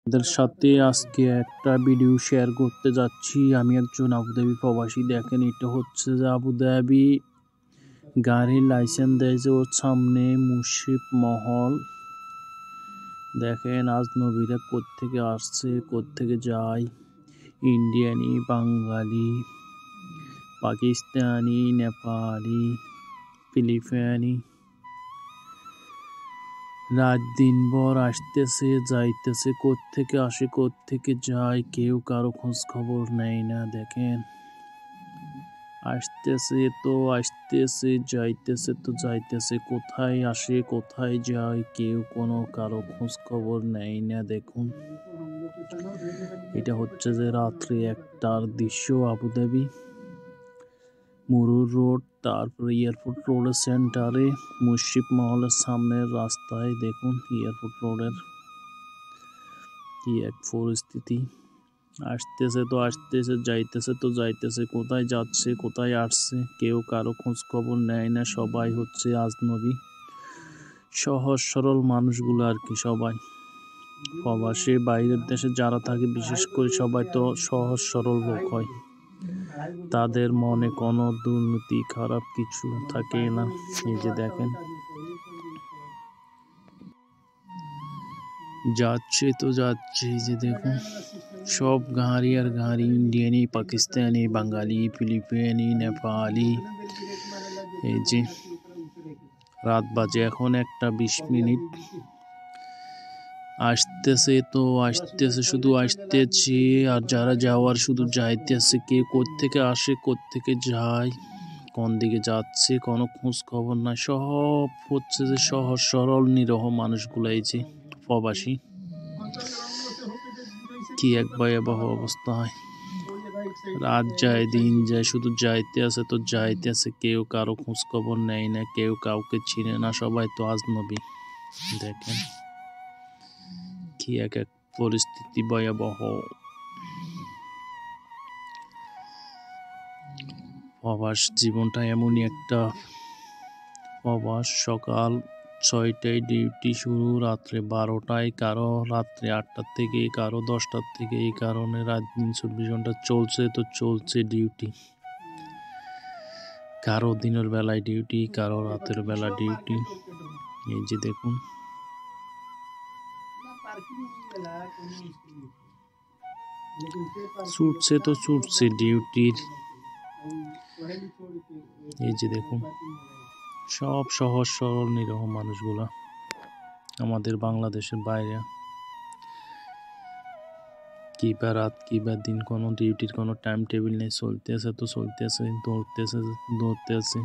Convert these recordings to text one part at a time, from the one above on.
আপনাদের সাথে আজকে একটা ভিডিও শেয়ার করতে যাচ্ছি। আমি একজন আবুধাবি প্রবাসী। দেখেন, এটা হচ্ছে যে আবুধাবি গাড়ির লাইসেন্স দেয় যে ওর সামনে মুশিপ মহল। দেখেন আজনবীরা কোত্থেকে আসছে, কোত্থেকে যায়। ইন্ডিয়ানি, বাঙালি, পাকিস্তানি, নেপালি, ফিলিপাইনি, রাত দিনভর আসতেছে যাইতেছে, কোত্থেকে আসে কোত্থেকে যায়, কেউ কারো খোঁজ খবর নেয় না। দেখেন আসতেছে তো আসতেছে, যাইতেছে তো যাইতেছে, কোথায় আসে কোথায় যায় কেউ কোনো কারো খোঁজ খবর নেয় না। দেখুন, এটা হচ্ছে যে রাত্রি 1টার দৃশ্য আবুধাবি মুরুর রোড, তারপরে এয়ারপোর্ট রোডের সেন্টারে মুশিপ মহলের সামনের রাস্তায়। দেখুন এয়ারপোর্ট রোডের কি এক পরিস্থিতি। আসতেছে তো আসতেছে, যাইতেছে তো যাইতেছে, কোথায় যাচ্ছে কোথায় আসছে কেউ কারো খোঁজ খবর নেয় না। সবাই হচ্ছে আজনবী, সহজ সরল মানুষগুলো আর কি। সবাই প্রবাসী, বাইরের দেশে যারা থাকে বিশেষ করে সবাই তো সহজ সরল লোক হয়। তাদের মনে কোনো দুর্নীতি খারাপ কিছু থাকে না। এই যে দেখেন যাচ্ছে তো যাচ্ছে, এই যে দেখুন সব গাড়ি আর গাড়ি, ইন্ডিয়ানি, পাকিস্তানি, বাঙালি, ফিলিপাইনি, নেপালি। এই যে রাত বাজে এখন 1:20। আসতেছে তো আসতেছে, শুধু আসতেছে, আর যারা যাওয়ার শুধু যাইতেছে। কে কোত্থেকে আসে কোত্থেকে যায়, কোন দিকে যাচ্ছে কোনো খোঁজ খবর নাই। সব হচ্ছে যে সহজ সরল নিরহ মানুষগুলো। এই যে প্রবাসী, কি এক ভয়াবহ অবস্থা হয়। রাত যায় দিন যায়, শুধু যাইতে আছে তো যাইতে আছে, কেউ কারো খোঁজ খবর নেয় না, কেউ কাউকে চিনে না, সবাই তো আজনবী। দেখেন কি এক এক পরিস্থিতি ভয়াবহ। প্রবাস জীবনটা এমনই একটা প্রবাস। সকাল 6টায় ডিউটি শুরু, রাত্রে 12টায়, কারো রাত্রে 8টার থেকে, কারো 10টার থেকে। এই কারণে রাত দিন 24 ঘন্টা চলছে তো চলছে ডিউটি। কারো দিনের বেলায় ডিউটি, কারো রাতের বেলা ডিউটি। এই যে দেখুন ছুটছে তো ছুটছে ডিউটির। এই যে দেখুন সব সহজ সরল নিরহ মানুষগুলা আমাদের বাংলাদেশের বাইরে। কি বা রাত কি বা দিন, কোনো ডিউটির কোনো টাইম টেবিল নেই, চলতেছে তো চলতেছে, দৌড়তেছে দৌড়তেছে।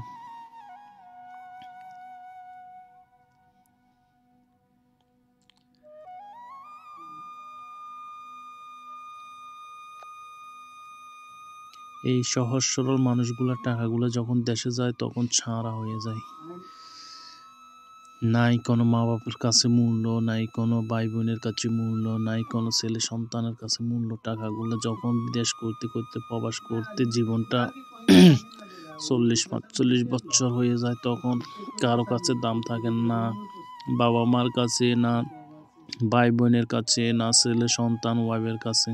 এই সহজ সরল মানুষগুলার টাকাগুলো যখন দেশে যায় তখন ছাড়া হয়ে যায়। নাই কোনো মা বাবার কাছে মূল্য, নাই কোনো ভাই বোনের কাছে মূল্য, নাই কোনো ছেলে সন্তানের কাছে মূল্য। টাকাগুলো যখন বিদেশ করতে করতে, প্রবাস করতে জীবনটা 40-45 বছর হয়ে যায়, তখন কারো কাছে দাম থাকে না। বাবা মার কাছে না, ভাই বোনের কাছে না, ছেলে সন্তান ওয়াইফের কাছে।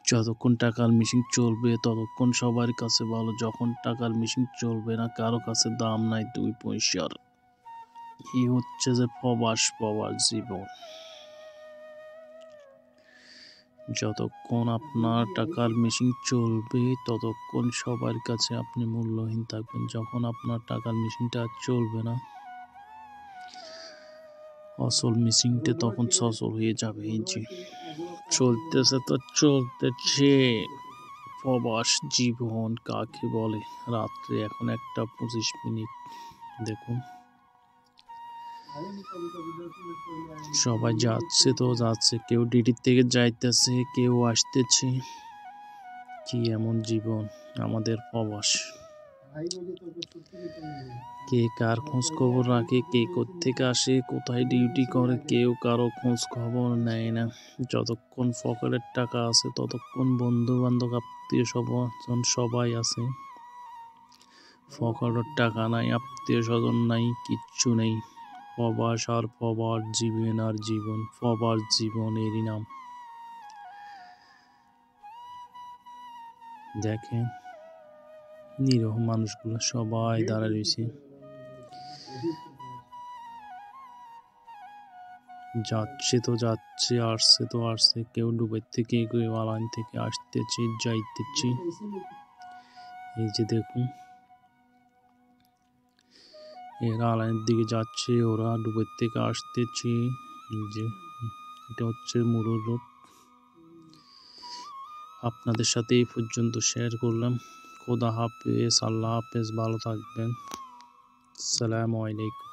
যতক্ষণ টাকার মেশিন চলবে ততক্ষণ সবার কাছে ভালো। যখন টাকার মেশিন চলবে না, কারো কাছে দাম নাই 2 পয়সার। এই হচ্ছে যে প্রবাস জীবন। যতক্ষণ আপনার টাকার মেশিন চলবে ততক্ষণ সবার কাছে আপনি মূল্যহীন থাকবেন। যখন আপনার টাকার মেশিনটা চলবে না, আসল মেশিনটা তখন সচল হয়ে যাবে। এই যে চলতেছে তো চলতেছে প্রবাস জীবন কাকে বলে। রাত্রে এখন 1:25। দেখুন সবাই যাচ্ছে তো যাচ্ছে, কেউ ডিউটি থেকে যাইতেছে, কেউ আসতেছে। কি এমন জীবন আমাদের প্রবাস। কে কার খোঁজ খবর রাখে, কে কোত্থেকে আসে, কোথায় ডিউটি করে, কেউ কারো খোঁজ খবর নেয় না। যতক্ষণ পকেটের টাকা আছে ততক্ষণ বন্ধু বান্ধব আত্মীয় স্বজন সবাই আছে। পকেটের টাকা নাই, আত্মীয় স্বজন নাই, কিচ্ছু নেই, প্রবাস আর প্রবাস, জীবন আর জীবন, প্রবাস জীবনেরই নাম। দেখেন নিরহ মানুষগুলো সবাই দাঁড়ায় রয়েছে, যাচ্ছে তো যাচ্ছে, আসছে তো আসছে, কেউ ডুবের থেকে কেউ আলাইন থেকে আসতেছে যাইতেছে। এই যে দেখুন এরা আলাইনের দিকে যাচ্ছে, ওরা ডুবের থেকে আসতেছে। যে এটা হচ্ছে মুরুর রোড। আপনাদের সাথে এই পর্যন্ত শেয়ার করলাম। খোদা হাফেজ, আল্লাহ হাফেজ, ভালো থাকবেন। আসসালামু আলাইকুম।